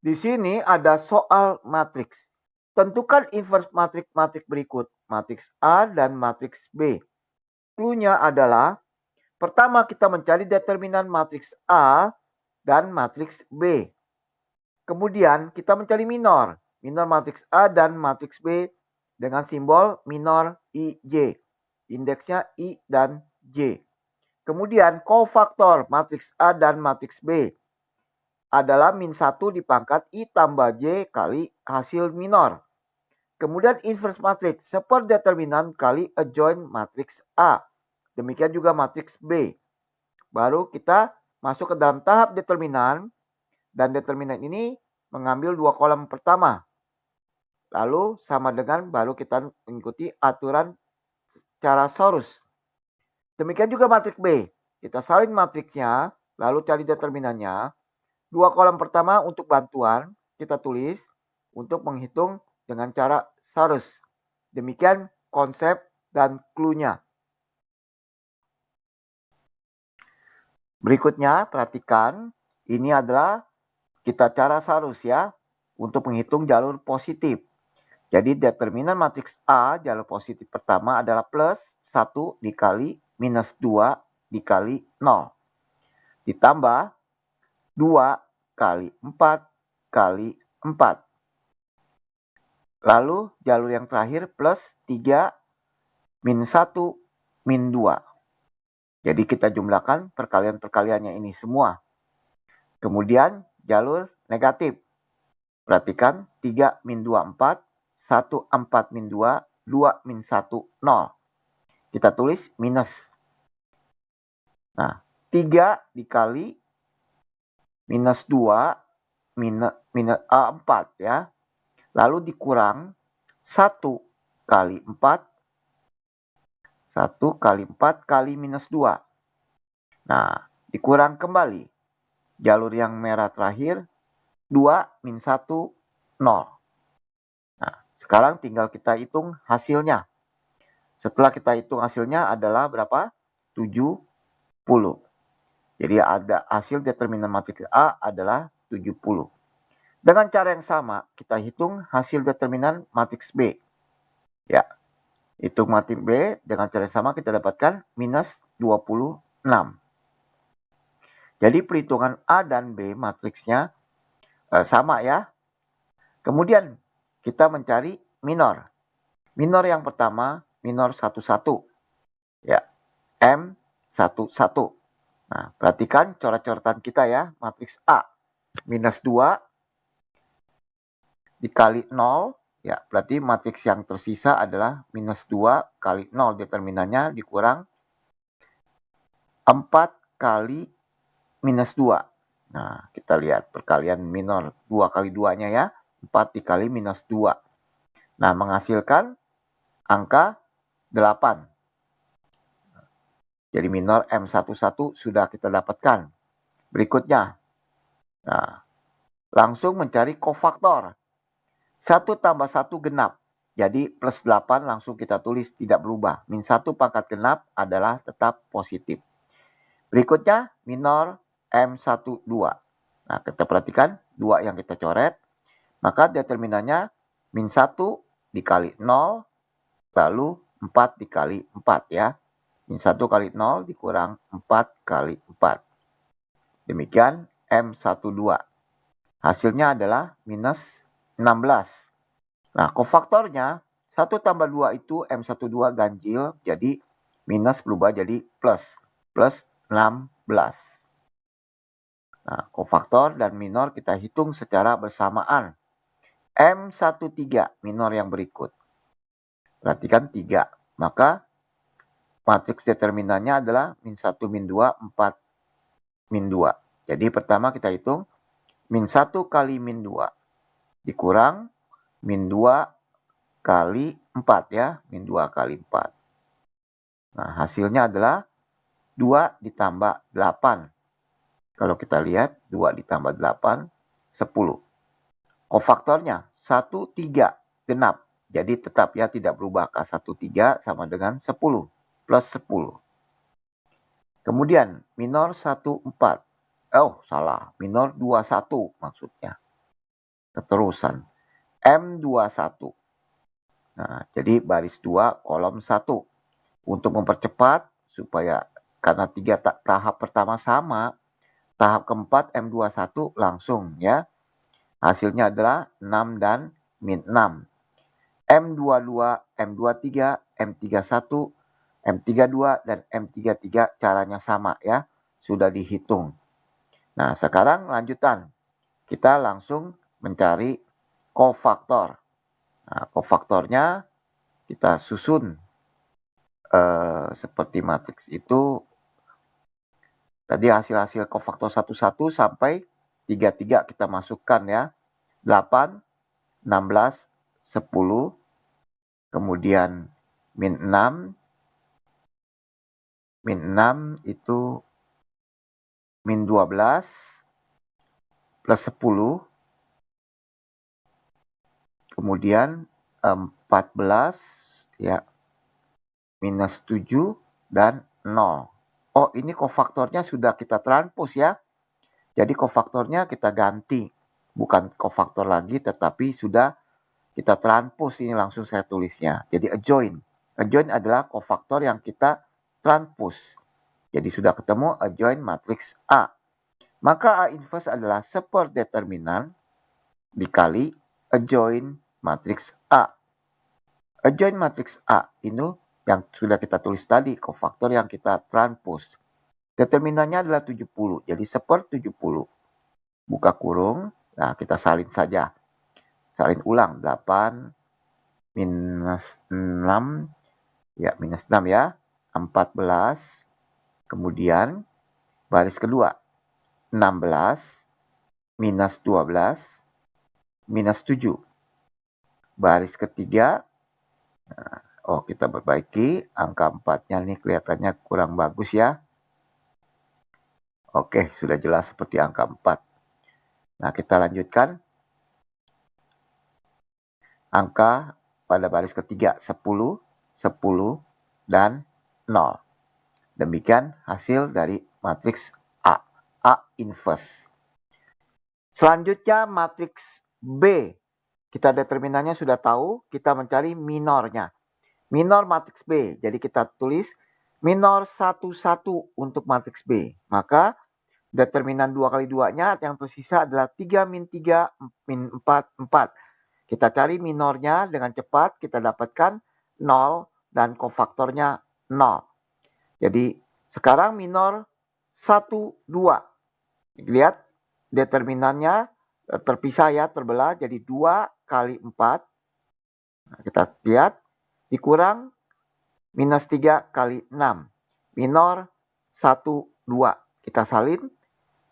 Di sini ada soal matriks. Tentukan inverse matriks berikut, matriks A dan matriks B. Clue-nya adalah, pertama kita mencari determinan matriks A dan matriks B. Kemudian kita mencari minor matriks A dan matriks B dengan simbol minor IJ. Indeksnya I dan J. Kemudian kofaktor matriks A dan matriks B adalah min 1 dipangkat I tambah J kali hasil minor. Kemudian inverse matrix seperdeterminan kali adjoint matriks A. Demikian juga matriks B. Baru kita masuk ke dalam tahap determinan. Dan determinan ini mengambil 2 kolom pertama. Lalu sama dengan baru kita mengikuti aturan cara Sorus. Demikian juga matriks B. Kita salin matriksnya, lalu cari determinannya. 2 kolom pertama untuk bantuan kita tulis untuk menghitung dengan cara Sorus. Demikian konsep dan clue-nya. Berikutnya perhatikan, ini adalah kita cara Sorus ya untuk menghitung jalur positif. Jadi determinan matriks A jalur positif pertama adalah plus 1 dikali minus 2 dikali 0. Ditambah 2 kali 4 kali 4. Lalu jalur yang terakhir plus 3 min 1 min 2. Jadi kita jumlahkan perkalian-perkaliannya ini semua. Kemudian jalur negatif. Perhatikan 3 min 2 4, 1 4 min 2, 2 min 1 0. Kita tulis minus. Nah, 3 dikali minus 2 minus 4 ya. Lalu dikurang 1 kali 4. 1 kali 4 kali minus 2. Nah, dikurang kembali. Jalur yang merah terakhir 2 min 1 0. Nah, sekarang tinggal kita hitung hasilnya. Setelah kita hitung hasilnya adalah berapa? 70. Jadi ada hasil determinan matriks A adalah 70. Dengan cara yang sama, kita hitung hasil determinan matriks B. Ya, hitung matriks B dengan cara yang sama kita dapatkan minus 26. Jadi perhitungan A dan B matriksnya sama ya. Kemudian kita mencari minor. Minor yang pertama, minor 11. Ya, M11. Nah, perhatikan coret-coretan kita ya, matriks A. Minus 2 dikali 0, ya berarti matriks yang tersisa adalah minus 2 kali 0. Determinannya dikurang 4 kali minus 2. Nah, kita lihat perkalian minor 2 kali 2-nya ya. 4 dikali minus 2. Nah, menghasilkan angka 8. Jadi minor M11 sudah kita dapatkan. Berikutnya, nah, langsung mencari kofaktor. 1 tambah 1 genap. Jadi plus 8 langsung kita tulis tidak berubah. Min 1 pangkat genap adalah tetap positif. Berikutnya minor M12. Nah, kita perhatikan 2 yang kita coret. Maka determinannya min 1 dikali 0 lalu 4 dikali 4 ya. Min 1 kali 0 dikurang 4 kali 4. Demikian M12. Hasilnya adalah minus 16. Nah, kofaktornya 1 tambah 2 itu M12 ganjil. Jadi minus berubah jadi plus. Plus 16. Nah, kofaktor dan minor kita hitung secara bersamaan. M13 minor yang berikut. Perhatikan 3. Maka matriks determinannya adalah min 1 min 2 4 min 2. Jadi pertama kita hitung min 1 kali min 2 dikurang min 2 kali 4 ya. Min 2 kali 4. Nah, hasilnya adalah 2 ditambah 8. Kalau kita lihat 2 ditambah 8, 10. Kofaktornya 1, 3, genap. Jadi tetap ya tidak berubah. K1, 3 sama dengan 10. Plus 10. Kemudian minor 1, 4. Oh, salah. Minor 21 maksudnya. terusan. M21. Nah, jadi baris 2 kolom 1. Untuk mempercepat supaya karena 3 tahap pertama sama, tahap keempat M21 langsung ya. Hasilnya adalah 6 dan min 6. M22, M23, M31, M32, dan M33 caranya sama ya. Sudah dihitung. Nah, sekarang lanjutan. Kita langsung mencari kofaktor. Nah, kofaktornya kita susun seperti matriks itu. Tadi hasil-hasil kofaktor 11 sampai 33 kita masukkan ya. 8, 16, 10, kemudian min 6. Min 6 itu min 12 plus 10. Kemudian 14 ya. Minus 7 dan 0. Oh, ini kofaktornya sudah kita transpose ya. Jadi kofaktornya kita ganti. Bukan kofaktor lagi, tetapi sudah kita transpose. Ini langsung saya tulisnya. Jadi adjoint. Adjoint adalah kofaktor yang kita transpose. Jadi sudah ketemu adjoint matriks A. Maka A inverse adalah seperdeterminan dikali adjoint matriks A. Adjoint matriks A ini yang sudah kita tulis tadi, kofaktor yang kita transpose. Determinannya adalah 70, jadi 1/70. Buka kurung, nah kita salin saja. Salin ulang, 8 minus 6, ya minus 6 ya, 14. Kemudian baris kedua, 16 minus 12 minus 7. Baris ketiga, nah, oh, kita perbaiki. Angka 4-nya nih kelihatannya kurang bagus ya. Oke, sudah jelas seperti angka 4. Nah, kita lanjutkan. Angka pada baris ketiga 10, 10, dan 0. Demikian hasil dari matriks A. A inverse. Selanjutnya matriks B. Kita determinannya sudah tahu, kita mencari minornya. Minor matriks B. Jadi kita tulis minor 1, 1 untuk matriks B. Maka determinan 2 kali 2-nya yang tersisa adalah 3 min 3 min 4, 4. Kita cari minornya dengan cepat. Kita dapatkan 0 dan kofaktornya 0. Jadi sekarang minor 1, 2. Lihat determinannya terpisah ya, terbelah. Jadi 2 kali 4. Nah, kita lihat. Dikurang minus 3 kali 6. Minor 1, 2. Kita salin.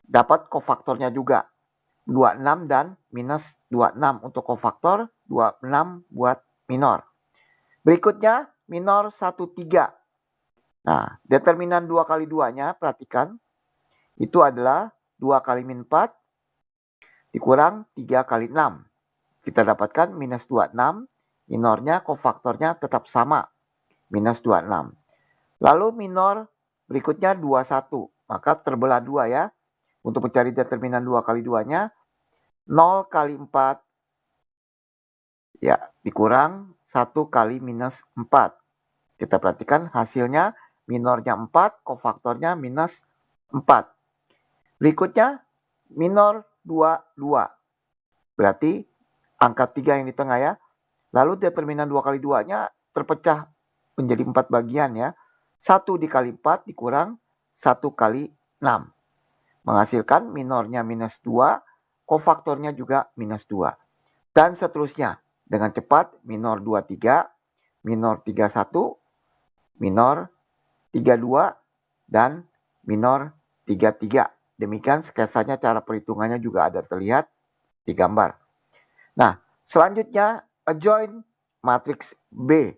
Dapat kofaktornya juga. 26 dan minus 26 untuk kofaktor. 26 buat minor. Berikutnya minor 1, 3. Nah, determinan 2 kali 2-nya perhatikan. Itu adalah 2 kali min 4. Dikurang 3 kali 6. Kita dapatkan minus 26. Minornya, kofaktornya tetap sama. Minus 26. Lalu minor berikutnya 21. Maka terbelah 2 ya. Untuk mencari determinan 2 kali 2-nya. 0 kali 4. Ya, dikurang 1 kali minus 4. Kita perhatikan hasilnya minornya 4. Kofaktornya minus 4. Berikutnya minor 2, 2. Berarti angka 3 yang di tengah ya. Lalu determinan 2 kali 2-nya terpecah menjadi 4 bagian ya. 1 dikali 4 dikurang 1 kali 6. Menghasilkan minornya minus 2, kofaktornya juga minus 2. Dan seterusnya. Dengan cepat minor 23, minor 31, minor 32, dan minor 33. Demikian sketsanya, cara perhitungannya juga ada terlihat di gambar. Nah, selanjutnya adjoint matriks B.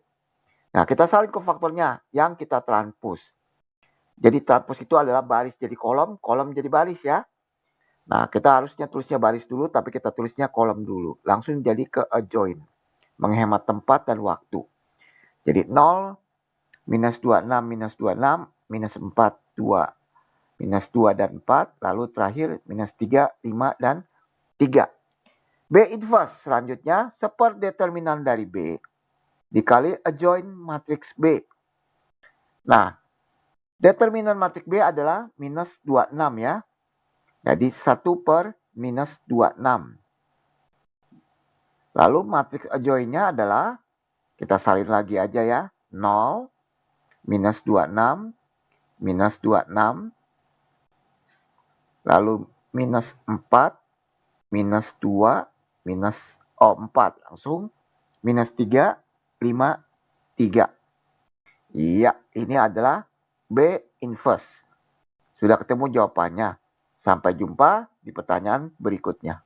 Nah, kita salin kofaktornya yang kita transpose. Jadi transpose itu adalah baris jadi kolom, kolom jadi baris ya. Nah, kita harusnya tulisnya baris dulu, tapi kita tulisnya kolom dulu. Langsung jadi ke adjoint. Menghemat tempat dan waktu. Jadi 0, minus 26, minus 26, minus 4, 2. Minus 2 dan 4, lalu terakhir minus 3, 5, dan 3. B inverse selanjutnya seperdeterminan dari B dikali adjoint matriks B. Nah, determinan matriks B adalah minus 26 ya. Jadi 1 per minus 26. Lalu matriks adjointnya adalah, kita salin lagi aja ya, 0, minus 26, minus 26, lalu minus 4, minus 2, minus 4, langsung minus 3, 5, 3. Iya, ini adalah B inverse. Sudah ketemu jawabannya. Sampai jumpa di pertanyaan berikutnya.